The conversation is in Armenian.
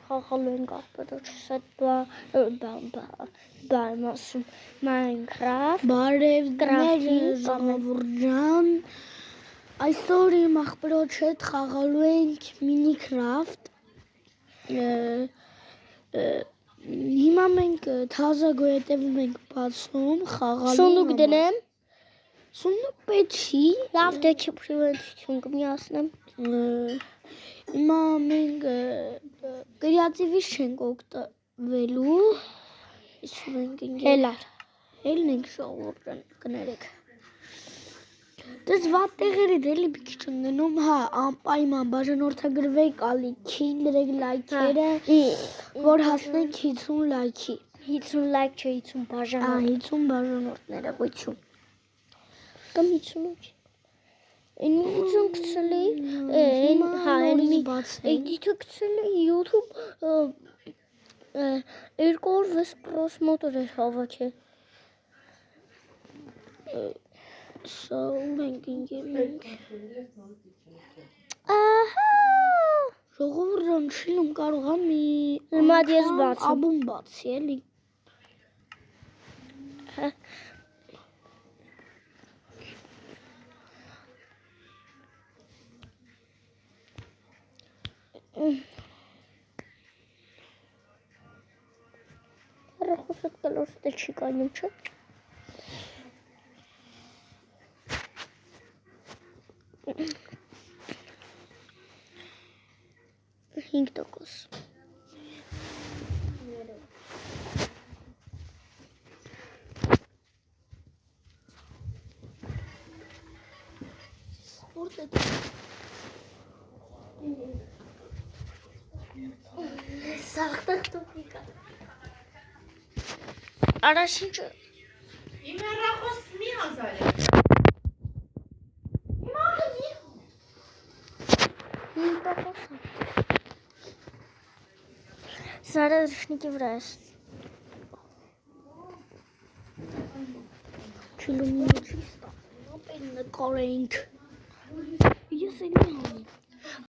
խաղալու ենք աղբերոջս հետ բան ասում Minecraft Բարև ժողովուրդ այսօր իմ աղբերոջ հետ խաղալու ենք Minecraft հիմա մենք թազա գոյատևում ենք բացում խաղալու Սունդուկ դնեմ Սունդուկ պետք չի լավ դե չի պրիվենտություն կմիացնեմ Հիմա մենք կրեատիվից չենք օգտվելու Հելն ենք ժողովուրդ կներեք Դες վատ տեղերի դելի մի քիչ ընկնում հա անպայման բաժանորդագրվեք ալիքին դրեք լայքերը որ հասնենք 50 լայքի 50 լայք չէ 50 բաժանորդ 50 բաժանորդները գույցում կամ 58 Ինքնություն գցելի էդիտը գցելի YouTube 206 պրոսմոտոր էր հավաքել Սա ուր ենք ինգեմ ենք Ահա Ժողովուրդան շիլում կարող եմ Հիմա ես բացում աբում բացի էլի Ռախոսդ կլորս դել չի կայնում չէ 5% Սաղտակ տոպիկա Արաշինչը Իմ հեռախոս մի հազար է Սարը ռշնիկի վրա ես Չիլում չի ստապեն նկարենք Ես էլի հանում